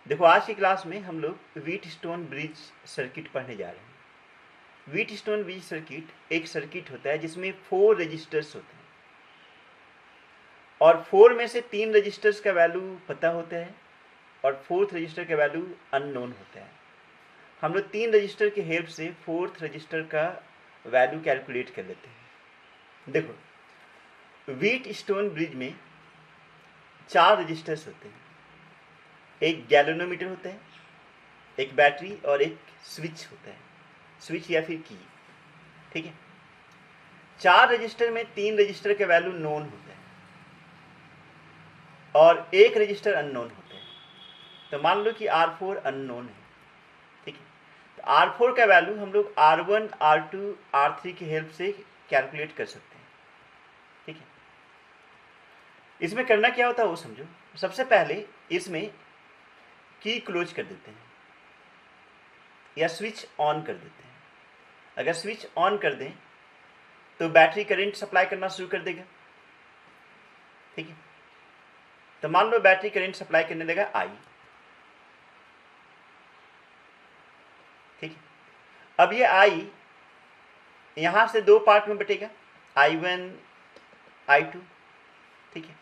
देखो आज की क्लास में हम लोग व्हीटस्टोन ब्रिज सर्किट पढ़ने जा रहे हैं। व्हीटस्टोन ब्रिज सर्किट एक सर्किट होता है जिसमें 4 रजिस्टर्स होते हैं और 4 में से 3 रजिस्टर्स का वैल्यू पता होता है और 4th रजिस्टर का वैल्यू अननोन होता है। हम लोग 3 रजिस्टर की हेल्प से 4th रजिस्टर का वैल्यू कैलकुलेट कर लेते हैं। देखो व्हीटस्टोन ब्रिज में 4 रजिस्टर्स होते हैं, एक गैल्वेनोमीटर होता है, एक बैटरी और एक स्विच होता है, स्विच या फिर की। ठीक है, 4 रजिस्टर में 3 रजिस्टर का वैल्यू नोन होता है और एक रजिस्टर अननोन होता है। तो मान लो कि R4 अननोन है। ठीक है, तो R4 का वैल्यू हम लोग R1, R2, R3 की हेल्प से कैलकुलेट कर सकते हैं। ठीक है, इसमें करना क्या होता है वो समझो। सबसे पहले इसमें की क्लोज कर देते हैं या स्विच ऑन कर देते हैं। अगर स्विच ऑन कर दें तो बैटरी करंट सप्लाई करना शुरू कर देगा। ठीक है, तो मान लो बैटरी करंट सप्लाई करने लगा I। ठीक है, अब ये I यहां से 2 पार्ट में बटेगा, I1, I2। ठीक है,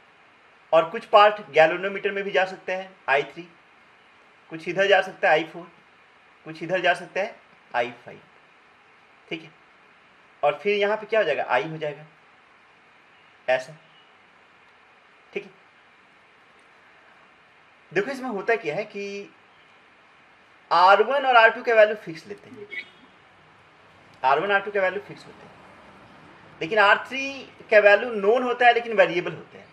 और कुछ पार्ट गैल्वेनोमीटर में भी जा सकता है, I3, कुछ इधर जा सकता है I4, कुछ इधर जा सकता है I5। ठीक है, और फिर यहाँ पे क्या हो जाएगा, I हो जाएगा ऐसा। ठीक है, देखो इसमें होता क्या है कि R1 और R2 के वैल्यू फिक्स लेते हैं, R1 R2 के वैल्यू फिक्स होते हैं, लेकिन R3 का वैल्यू नोन होता है लेकिन वेरिएबल होता है।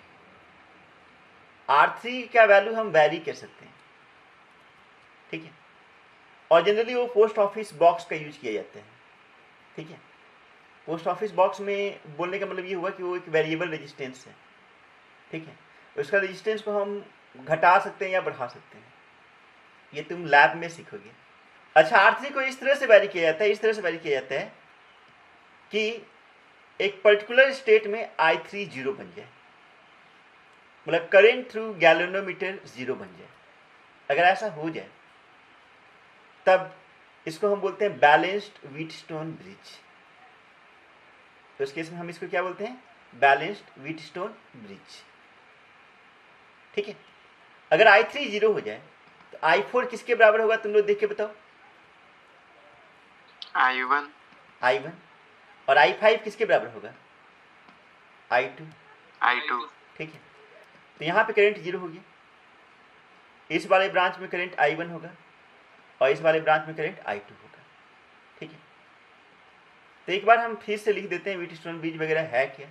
R3 का वैल्यू हम वैरी कर सकते हैं। ठीक है, और जनरली वो पोस्ट ऑफिस बॉक्स का यूज किया जाता है। ठीक है, पोस्ट ऑफिस बॉक्स में बोलने का मतलब ये हुआ कि वो एक वेरिएबल रेजिस्टेंस है। ठीक है, उसका रेजिस्टेंस को हम घटा सकते हैं या बढ़ा सकते हैं, ये तुम लैब में सीखोगे। अच्छा, R3 को इस तरह से वैरी किया जाता है, इस तरह से वैरी किया जाता है कि एक पर्टिकुलर स्टेट में I3 जीरो बन जाए, मतलब करंट थ्रू गैल्वेनोमीटर जीरो बन जाए। अगर ऐसा हो जाए तब इसको हम बोलते हैं बैलेंस्ड व्हीटस्टोन ब्रिज। तो इस केस में हम इसको क्या बोलते हैं, बैलेंस्ड व्हीटस्टोन ब्रिज। ठीक है, अगर I3 जीरो हो जाए तो I4 किसके बराबर होगा, तुम लोग देख के बताओ। I1 और I5 किसके बराबर होगा, I2। ठीक है, तो यहाँ पे करंट जीरो हो गया, इस वाले ब्रांच में करंट I1 होगा और इस वाले ब्रांच में करंट I2 होगा। ठीक है, तो एक बार हम फिर से लिख देते हैं व्हीटस्टोन ब्रिज वगैरह है क्या।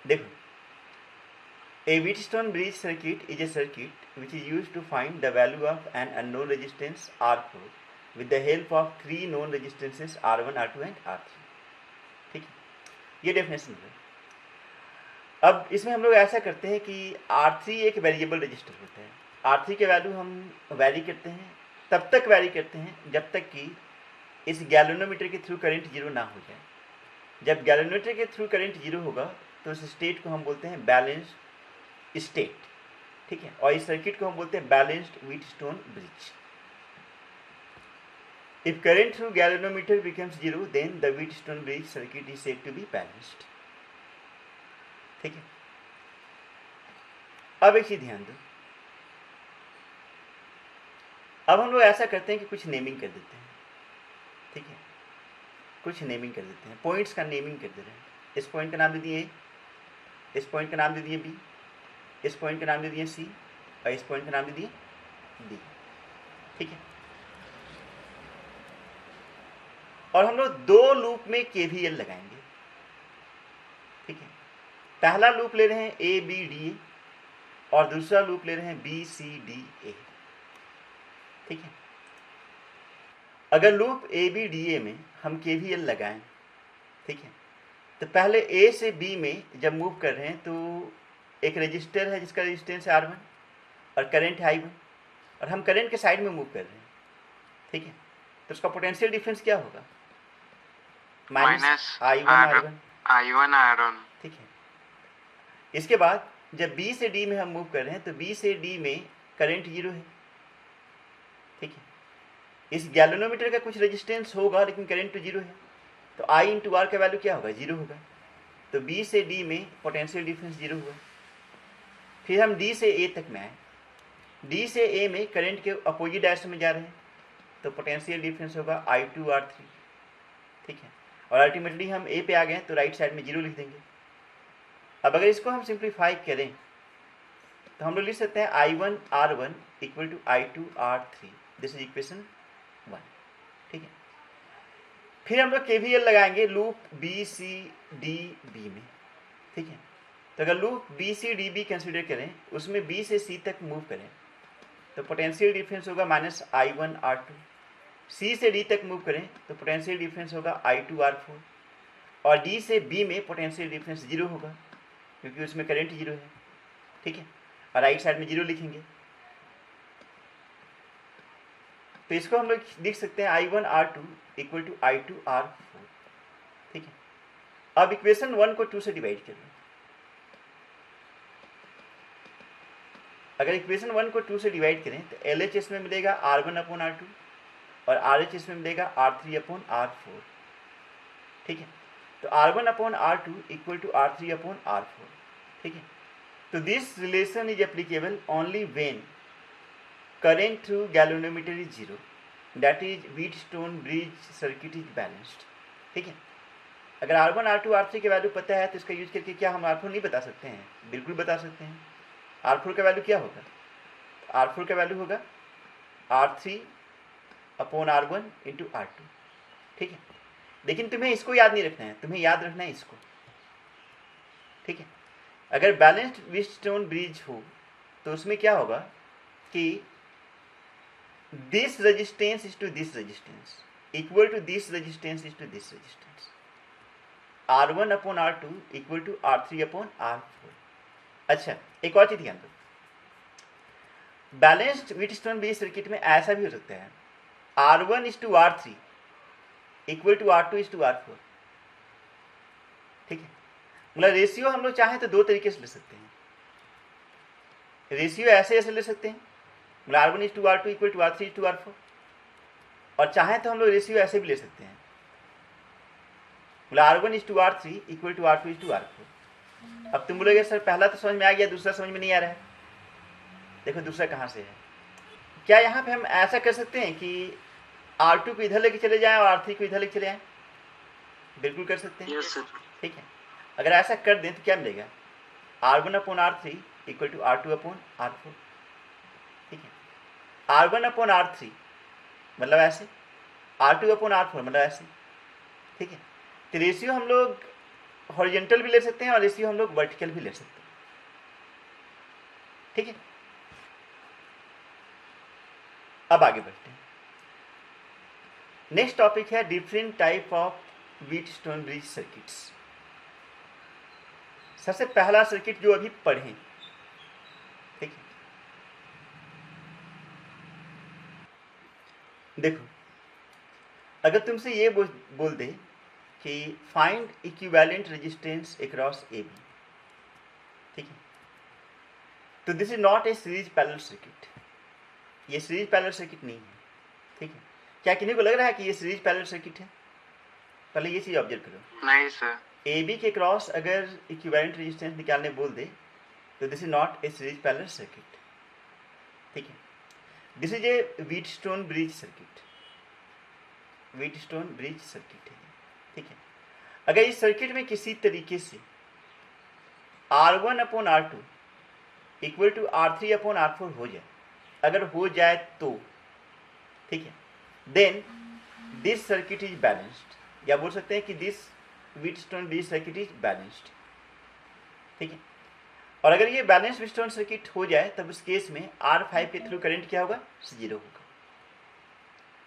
देखो, a Wheatstone bridge circuit is a circuit which is used to find the value of an unknown resistance R4 with the help of 3 known resistances R1, R2 and R3। ठीक है, ये definition है। अब इसमें हम लोग ऐसा करते हैं कि R3 एक वेरिएबल रजिस्टर होता है। R3 के वैल्यू हम वैरी करते हैं, तब तक वैरी करते हैं जब तक कि इस गैल्वेनोमीटर के थ्रू करंट जीरो ना हो जाए। जब गैल्वेनोमीटर के थ्रू करंट जीरो होगा तो उस स्टेट को हम बोलते हैं बैलेंस्ड स्टेट। ठीक है, और इस सर्किट को हम बोलते हैं balanced Wheatstone bridge. If current through galvanometer becomes zero then the Wheatstone bridge circuit is said to be balanced. ठीक है, अब एक चीज ध्यान दो। अब हम लोग ऐसा करते हैं कि कुछ नेमिंग कर देते हैं। ठीक है, कुछ नेमिंग कर देते हैं, पॉइंट्स का नेमिंग कर दे रहे हैं। इस पॉइंट का नाम दे दिए A, इस पॉइंट का नाम दे दिए B, इस पॉइंट का नाम दे दिए C और इस पॉइंट का नाम दे दिए D। ठीक है, और हम लोग 2 लूप में KVL लगाएंगे। ठीक है, पहला लूप ले रहे हैं ABDA और दूसरा लूप ले रहे हैं BCDA। ठीक है, अगर लूप ABDA में हम KVL लगाएं, ठीक है, तो पहले A से B में जब मूव कर रहे हैं तो एक रजिस्टर है जिसका रेजिस्टेंस है R1 और करंट है I1 और हम करंट के साइड में मूव कर रहे हैं। ठीक है, तो उसका पोटेंशियल डिफरेंस क्या होगा, माइनस I1 R1। ठीक है, इसके बाद जब B से D में हम मूव कर रहे हैं तो B से D में करंट जीरो है ठीक है। इस गैल्वेनोमीटर का कुछ रेजिस्टेंस होगा लेकिन करंट तो जीरो है, तो I इंटू आर का वैल्यू क्या होगा, जीरो होगा। तो B से D में पोटेंशियल डिफरेंस जीरो हुआ। फिर हम D से A तक में आए, D से A में करंट के अपोजिट डायरेक्शन में जा रहे हैं, तो पोटेंशियल डिफरेंस होगा I2R3, ठीक है। और अल्टीमेटली हम A पे आ गए तो राइट साइड में जीरो लिख देंगे। अब अगर इसको हम सिंप्लीफाई करें तो हम लोग लिख सकते हैं I1R1 equal to I2R3, this is equation 1, ठीक है। फिर हम लोग KVL लगाएंगे लूप BCDB में, ठीक है। तो अगर लूप BCDB कंसिडर करें, उसमें B से C तक मूव करें, तो पोटेंशियल डिफरेंस होगा -I1R2। C से D तक मूव करें तो पोटेंशियल डिफरेंस होगा I2R4, और D से B में पोटेंशियल डिफरेंस जीरो होगा क्योंकि उसमें करंट जीरो है, ठीक है। और राइट साइड में जीरो लिखेंगे, तो इसको हम लोग लिख सकते हैं I1R2 इक्वल टू I2R4, ठीक है। अब इक्वेशन 1 को 2 से डिवाइड कर लो। अगर इक्वेशन 1 को 2 से डिवाइड करें तो LHS में मिलेगा R1/R2 और RHS में मिलेगा R3/R4, ठीक है। तो R1/R2 इक्वल टू R3/R4, ठीक है। तो this relation is applicable only when current through galvanometer is zero, that is Wheatstone bridge circuit is balanced, ठीक है। अगर R1 R2 R3 के वैल्यू पता है तो इसका यूज करके क्या हम R4 नहीं बता सकते हैं, बिल्कुल बता सकते हैं। R4 का वैल्यू क्या होगा, R4 का वैल्यू होगा R3/R1 इंटू R2, ठीक है। लेकिन तुम्हें इसको याद नहीं रखना है, तुम्हें याद रखना है इसको, ठीक है। अगर बैलेंस्ड व्हीटस्टोन ब्रिज हो तो उसमें क्या होगा कि this resistance is to this resistance equal to this resistance is to this resistance, R1/R2 equal to R3/R4। अच्छा, एक और चीज ध्यान दो, बैलेंस्ड व्हीटस्टोन ब्रिज सर्किट में ऐसा भी हो सकता है R1:R3 इक्वल टू R2:R4, ठीक है। मतलब रेशियो हम लोग चाहें तो दो तरीके से ले सकते हैं, रेशियो ऐसे ले सकते हैं मतलब R1:R2 इक्वल टू R3:R4, और चाहें तो हम लोग रेशियो ऐसे भी ले सकते हैं मतलब R1:R3 इक्वल टू R2:R4। अब तुम बोलोगे सर पहला तो समझ में आ गया, दूसरा समझ में नहीं आ रहा है। देखो दूसरा कहाँ से है, क्या यहाँ पे हम ऐसा कर सकते हैं कि R2 को इधर लेके चले जाएं और R3 को इधर लेके चले आएं? बिल्कुल कर सकते हैं, यस सर। ठीक है। अगर ऐसा कर दें तो क्या मिलेगा, R1/R3 इक्वल टू R2/R4, ठीक है। R1/R3 मतलब ऐसे, R2/R4 मतलब ऐसे, ठीक है। तो रेशियो हम लोग हॉरिजॉन्टल भी ले सकते हैं और रेशियो हम लोग वर्टिकल भी ले सकते हैं, ठीक है। अब आगे बढ़ते हैं। नेक्स्ट टॉपिक है different type of Wheatstone bridge circuits. सबसे पहला सर्किट जो अभी पढ़ें, ठीक है। देखो अगर तुमसे ये बोल दे कि find equivalent resistance across AB, ठीक है, तो this is not a series parallel circuit, ये सीरीज पैरेलल सर्किट नहीं है, ठीक है। क्या किन्हीं को लग रहा है कि ये सीरीज पैरेलल सर्किट है? पहले ये चीज ऑब्जर्व करो। नहीं सर। AB के क्रॉस अगर इक्विवेलेंट रेजिस्टेंस निकालने बोल दे तो this is not a series parallel circuit, ठीक है। This is a Wheatstone bridge circuit, Wheatstone bridge circuit है, ठीक है। अगर इस सर्किट में किसी तरीके से R1/R2 इक्वल टू R3/R4 हो जाए, अगर हो जाए तो, ठीक है, then this circuit is balanced, या बोल सकते हैं कि this Wheatstone bridge circuit is balanced, ठीक है। और अगर ये बैलेंस व्हीटस्टोन सर्किट हो जाए तब उस केस में R5 के थ्रू करंट क्या होगा, जीरो होगा,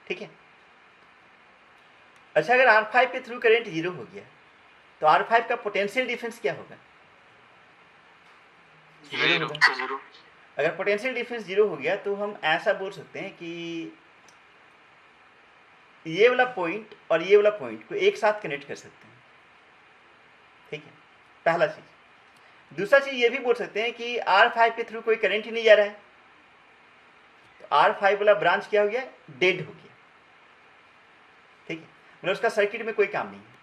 ठीक है। अच्छा, अगर R5 के थ्रू करंट जीरो हो गया तो R5 का पोटेंशियल डिफरेंस क्या होगा, जीरो होगा। जीरो। अगर पोटेंशियल डिफरेंस जीरो हो गया तो हम ऐसा बोल सकते हैं कि ये वाला पॉइंट और ये वाला पॉइंट को एक साथ कनेक्ट कर सकते हैं, ठीक है, पहला चीज। दूसरा चीज ये भी बोल सकते हैं कि R5 के थ्रू कोई करंट ही नहीं जा रहा है, तो तो R5 वाला ब्रांच क्या हो गया, डेड हो गया, ठीक है, मतलब उसका सर्किट में कोई काम नहीं है,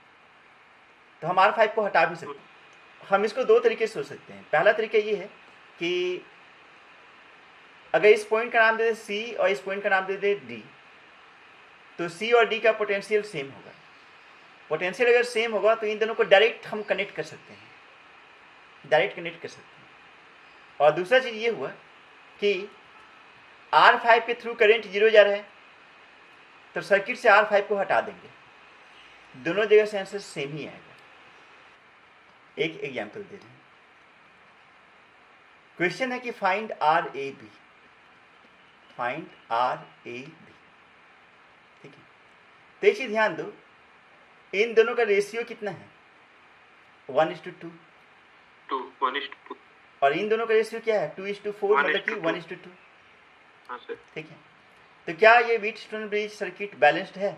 तो हम R5 को हटा भी सकते हैं। हम इसको दो तरीके से सोच सकते हैं। पहला तरीका ये है कि अगर इस पॉइंट का नाम दे दे C और इस पॉइंट का नाम दे दे D, तो C और D का पोटेंशियल सेम होगा। पोटेंशियल अगर सेम होगा तो इन दोनों को डायरेक्ट हम कनेक्ट कर सकते हैं, डायरेक्ट कनेक्ट कर सकते हैं। और दूसरा चीज़ ये हुआ कि R5 के थ्रू करंट 0 जा रहा है, तो सर्किट से R5 को हटा देंगे, दोनों जगह से आंसर सेम ही आएगा। एक एग्जाम्पल दे रहे हैं। क्वेश्चन है कि फाइंड RAB, फाइंड RAB, ठीक है। तो एक चीज ध्यान दो, इन दोनों का रेशियो कितना है, 1:2, 1:2, और इन दोनों का रेशियो क्या है, 2:4, मतलब कि 1:2। हाँ सर, ठीक है। तो क्या ये व्हीटस्टोन ब्रिज सर्किट बैलेंस्ड है,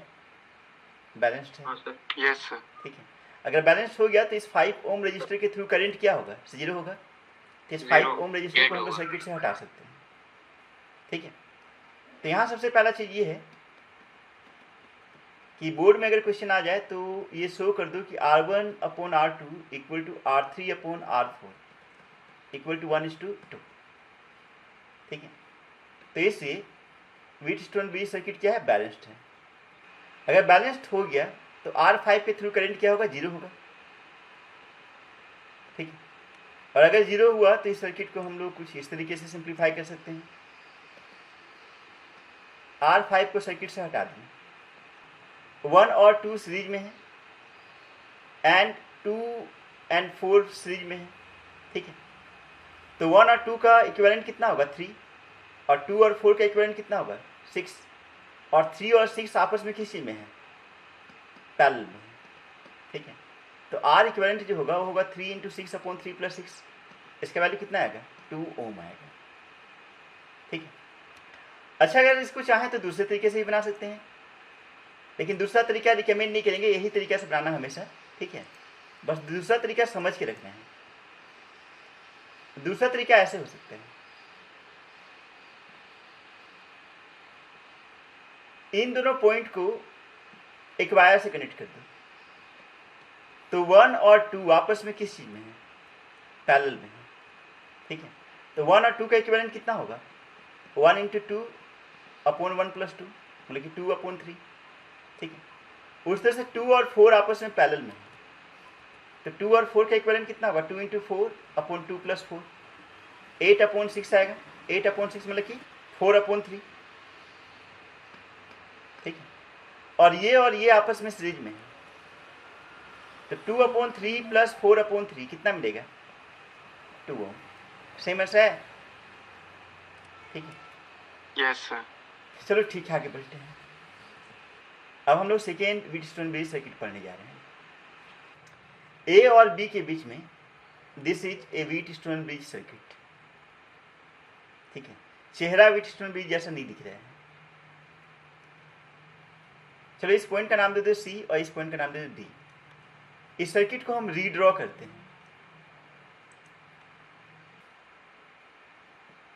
बैलेंस्ड है, हाँ सर, यस सर, ठीक है। अगर बैलेंस्ड हो गया तो इस 5 ओम रजिस्टर के थ्रू करंट क्या होगा, 0 होगा, तो इस 5 ओम रजिस्टर को हम लोग सर्किट से हटा सकते हैं, ठीक है। तो यहाँ सबसे पहला चीज़ ये है कि बोर्ड में अगर क्वेश्चन आ जाए तो ये शो कर दो कि R1/R2 equal to R3/R4 equal to 1:2, ठीक है। तो इससे व्हीटस्टोन ब्रिज सर्किट क्या है, बैलेंस्ड है। अगर बैलेंस्ड हो गया तो R5 के थ्रू करंट क्या होगा, 0 होगा, ठीक है। और अगर 0 हुआ तो इस सर्किट को हम लोग कुछ इस तरीके से सिंप्लीफाई कर सकते हैं। R5 को सर्किट से हटा दें, 1 और 2 सीरीज में है एंड 2 और 4 सीरीज में है, ठीक है। तो 1 और 2 का इक्विवेलेंट कितना होगा, 3, और 2 और 4 का इक्विवेलेंट कितना होगा, 6, और 3 और 6 आपस में किस चीज में है, पैरेलल में है, ठीक है। तो R इक्विवेलेंट जो होगा वो होगा 3 × 6/3 + 6, इसका वैल्यू कितना आएगा, 2 ओम आएगा, ठीक है। अच्छा, अगर इसको चाहें तो दूसरे तरीके से ही बना सकते हैं, लेकिन दूसरा तरीका रिकमेंड नहीं करेंगे, यही तरीका से बनाना हमेशा, ठीक है। बस दूसरा तरीका समझ के रखना है। दूसरा तरीका ऐसे हो सकता है, इन दोनों पॉइंट को एक वायर से कनेक्ट कर दो, तो 1 और 2 आपस में किस चीज में है, पैरेलल में है, ठीक है। तो 1 और 2 का इक्विवेलेंट कितना होगा, 1 × 2/1 + 2, मतलब कि 2/3, ठीक है। उस तरह से 2 और 4 आपस में पैरेलल में है, तो 2 और 4 का इक्विवेलेंट कितना होगा, 2 × 4/2 + 4, 8/6 आएगा, 8/6 मतलब कि 4/3, ठीक है। और ये आपस में सीरीज में है, तो 2/3 + 4/3 कितना मिलेगा, 2 ओम, सेम ऐसा है, ठीक है। Yes sir. चलो ठीक है, आगे बढ़ते हैं। अब हम लोग सेकेंड व्हीटस्टोन ब्रिज सर्किट पढ़ने जा रहे हैं। ए और बी के बीच में this is a Wheatstone bridge circuit, ठीक है। चेहरा व्हीटस्टोन ब्रिज जैसा नहीं दिख रहा है। चलो इस पॉइंट का नाम दे दो सी और इस पॉइंट का नाम दे दो डी। इस सर्किट को हम रीड्रॉ करते हैं।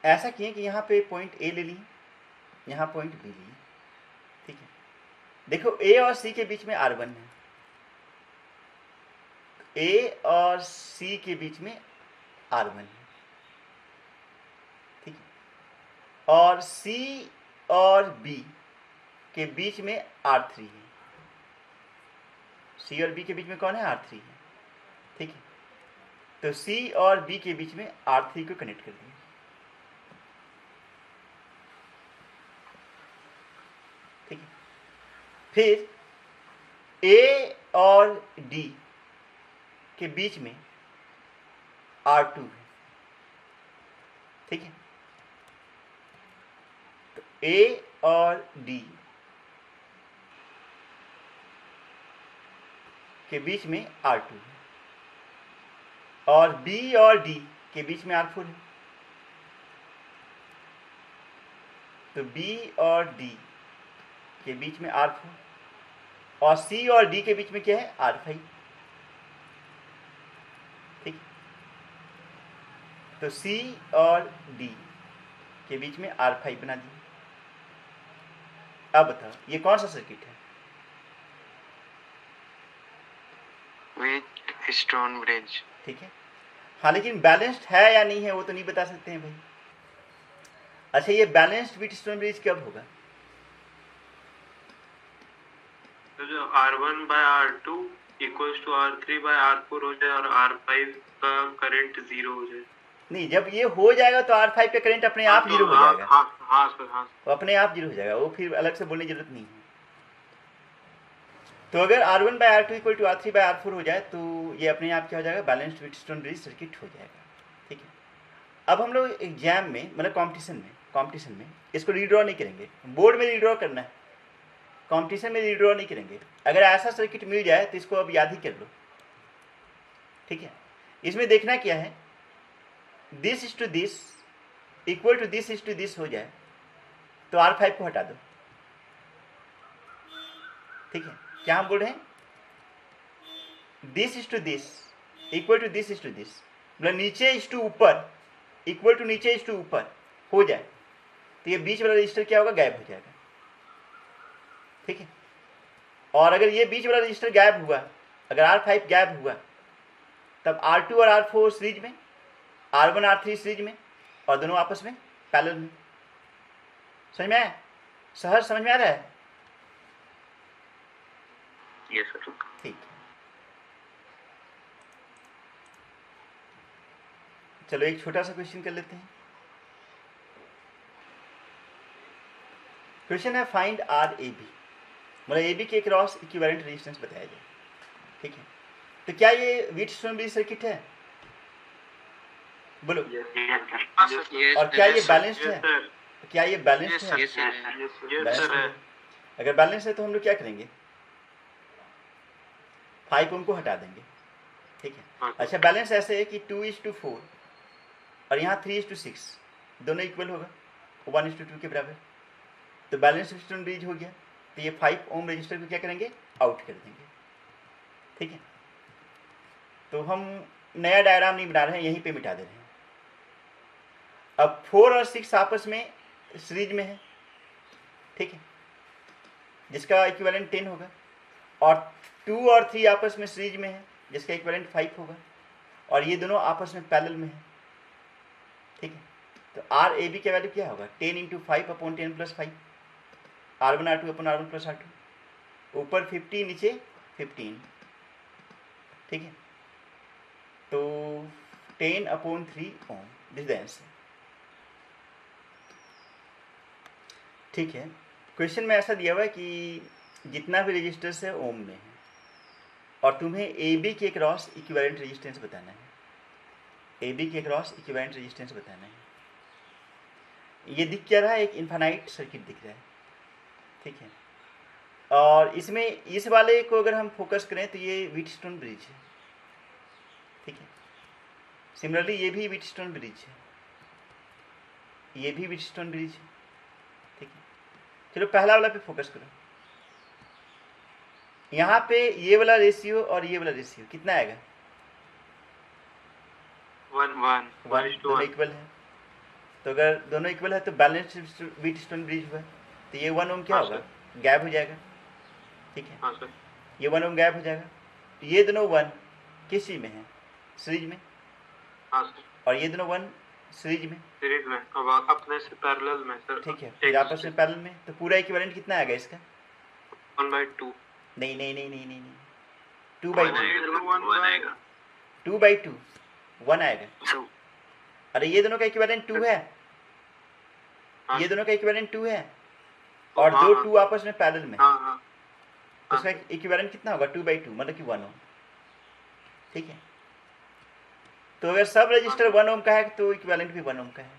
ऐसा किए कि यहाँ पे पॉइंट ए ले लिए, यहाँ पॉइंट बी लिए, ठीक है। देखो ए और सी के बीच में R1 है, ए और सी के बीच में R1 है, ठीक है। और सी और बी के बीच में R3 है। सी और बी के बीच में कौन है, R3 है, ठीक है। तो सी और बी के बीच में R3 को कनेक्ट कर दिया, ठीक है। फिर ए और डी के बीच में R2 है, ठीक है। तो ए और डी के बीच में R2 है, और बी और डी के बीच में R4 है। तो बी और डी के बीच में R4, और सी और डी के बीच में क्या है, R5, ठीक। तो सी और डी के बीच में R5 बना दिए। अब बताओ ये कौन सा सर्किट है? With stone bridge. ठीक है, हाँ लेकिन बैलेंस्ड है या नहीं है वो तो नहीं बता सकते हैं भाई। अच्छा ये बैलेंस्ड विद स्टोन ब्रिज कब होगा? तो जो R1/R2 इक्वल्स टू R3/R4 हो जाए और R5 का करंट 0 हो जाए। नहीं, जब ये हो जाएगा तो R5 का करंट अपने आप जीरो हो जाएगा। हाँ सर, हाँ वो अपने आप जीरो हो जाएगा, वो फिर अलग से बोलने की जरूरत नहीं है। तो अगर R1/R2 इक्वल टू R3/R4 हो जाए तो ये अपने आप क्या हो जाएगा? Balanced with stone bridge circuit हो जाएगा। ठीक है, अब हम लोग एग्जाम में मतलब कॉम्पिटिशन में इसको रीड्रॉ नहीं करेंगे, बोर्ड में रीड्रॉ करना है, कॉम्पिटिशन में रीड्रॉ नहीं करेंगे। अगर ऐसा सर्किट मिल जाए तो इसको अब याद ही कर लो। ठीक है, इसमें देखना क्या है, this is to this equal to this is to this हो जाए तो R5 को हटा दो। ठीक है, क्या हम बोल रहे हैं? This is to this equal to this is to this, मतलब नीचे इज टू ऊपर इक्वल टू नीचे इज टू ऊपर हो जाए तो ये बीच वाला रजिस्टर क्या होगा? गायब हो जाएगा। ठीक है, और अगर ये बीच वाला रजिस्टर गायब हुआ, अगर R5 गायब हुआ, तब R2 और R4 सीरीज में, R1 R3 सीरीज में, और दोनों आपस में पैरेलल में। समझ में आया? सहज समझ में आ रहा है? Yes sir. ठीक है, चलो एक छोटा सा क्वेश्चन कर लेते हैं। क्वेश्चन है फाइंड RAB, मतलब AB के क्रॉस इक्विवेलेंट रेजिस्टेंस बताया जाए। ठीक है, तो क्या ये व्हीटस्टोन ब्रिज सर्किट है? बोलो। और क्या ये बैलेंस्ड है? क्या ये बैलेंस्ड है? बैलेंस्ड है। अगर बैलेंस है तो हम लोग क्या करेंगे? 5 ओम को हटा देंगे। ठीक है, अच्छा बैलेंस ऐसे है कि 2:4 और यहाँ 3:6 दोनों इक्वल होगा, 1:2 के बराबर, तो बैलेंस व्हीटस्टोन ब्रिज हो गया। तो ये 5 ओम रजिस्टर को क्या करेंगे? आउट कर देंगे। ठीक है, तो हम नया डायग्राम नहीं बना रहे हैं, यहीं पे मिटा दे रहे हैं। अब 4 और 6 आपस में सीरीज में है। ठीक है, जिसका इक्विवेलेंट 10 होगा, और 2 और 3 आपस में सीरीज में है जिसका इक्विवेलेंट 5 होगा, और ये दोनों आपस में पैरेलल में है। ठीक है, तो RAB का वैल्यू क्या होगा? 10 × 5 upon 10 + 5, R1R2 upon R1 + R2, ऊपर 50 नीचे 15। ठीक है, तो 10/3 ओम, दिस द आंसर। ठीक है, क्वेश्चन में ऐसा दिया हुआ है कि जितना भी रेजिस्टेंस है ओम में है, और तुम्हें AB के क्रॉस इक्विवेलेंट रेजिस्टेंस बताना है। AB के क्रॉस इक्विवेलेंट रेजिस्टेंस बताना है। ये दिख क्या रहा है? एक इन्फानाइट सर्किट दिख रहा है। ठीक है, और इसमें इस वाले को अगर हम फोकस करें तो ये व्हीटस्टोन ब्रिज है। ठीक है, सिमिलरली ये भी व्हीटस्टोन ब्रिज है, ये भी व्हीटस्टोन ब्रिज है। ठीक है, चलो पहला वाला पे फोकस करो। यहाँ पे ये वाला रेशियो और ये वाला रेशियो कितना आएगा? 1 दोनों इक्वल है, तो अगर दोनों इक्वल है तो बैलेंस्ड व्हीटस्टोन ब्रिज हुआ, तो ये 1 ओम क्या हाँ, होगा? गैप हो जाएगा। ठीक है, हाँ सर। ये 1 ओम गैप हो जाएगा, तो ये दोनों 1 किस चीज में है? सीरीज में, हाँ सर, और ये दोनों 1 सीरीज में। सीरीज में, अब अपने से पैरेलल में सर। ठीक है, फिर आपस में पैरेलल में, तो पूरा इक्विवेलेंट कितना आएगा इसका? 1/2। नहीं नहीं नहीं नहीं नहीं, 2/2 2/2 1 आएगा। अरे ये दोनों का इक्विवेलेंट 2 है, ये दोनों का इक्विवेलेंट 2 है, और दो 2 आपस में पैरेलल में है, तो इसका इक्विवेलेंट कितना होगा? 2/2 मतलब कि 1 ओम। ठीक है, तो अगर सब रजिस्टर 1 ओम का है तो इक्विवेलेंट भी 1 ओम का है।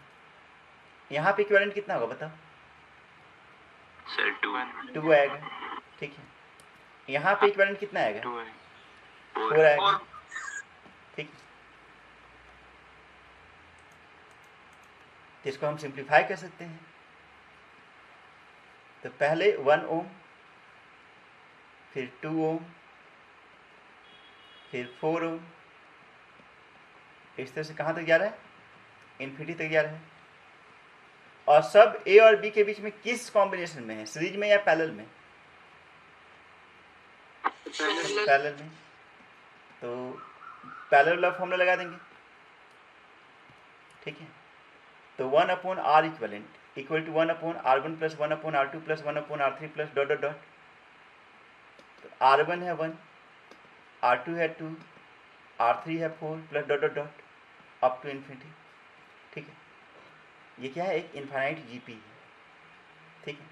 यहाँ पे इक्विवेलेंट कितना होगा बताओ? सर 2 आएगा। ठीक है, यहाँ पे इक्विवेलेंट कितना आएगा? 4 आएगा। ठीक है, तो इसको हम सिंप्लीफाई कर सकते हैं। तो पहले 1 ओम, फिर 2 ओम, फिर 4 ओम, इस तरह से कहाँ तक जा रहा है? इन्फिनिटी तक जा रहा है। और सब ए और बी के बीच में किस कॉम्बिनेशन में है, सीरीज में या पैरेलल में? पैरेलल में। तो पैरेलल वाला फॉर्मूला लगा देंगे, ठीक है। तो 1/r equivalent equal to 1/r1 plus 1/r2 plus 1/r3 plus dot dot dot. तो r1 है 1, r2 है 2, r3 है 4 plus dot dot dot up to infinity, ठीक है। ये क्या है, एक इन्फाइनाइट जीपी है, ठीक है।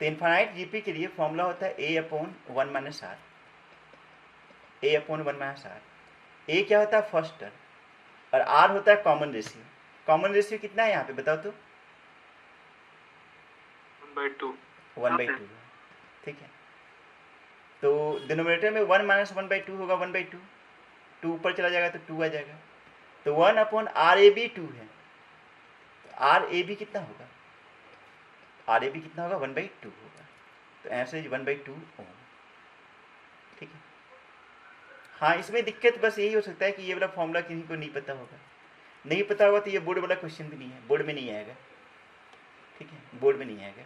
तो इन्फाइनाइट जीपी के लिए फॉर्मूला होता है a/1 minus r। a/1 minus r, a क्या होता है फर्स्ट टर्म और r होता है कॉमन रेशियो। कॉमन रेशियो कितना है यहाँ पे बताओ तो? 1/2। 1/2, ठीक है। तो डिनोमिनेटर में 1 माइनस 1/2 होगा, 1/2, 2 ऊपर चला जाएगा तो 2 आ जाएगा। तो 1/RAB 2 है, तो RAB कितना होगा? RAB कितना होगा? 1/2 होगा। तो आंसर इज 1/2 ओम, ठीक है। हाँ, इसमें दिक्कत बस यही हो सकता है कि ये वाला फॉर्मूला किसी को नहीं पता होगा। नहीं पता होगा तो ये बोर्ड वाला क्वेश्चन भी नहीं है, बोर्ड में नहीं आएगा, ठीक है, बोर्ड में नहीं आएगा।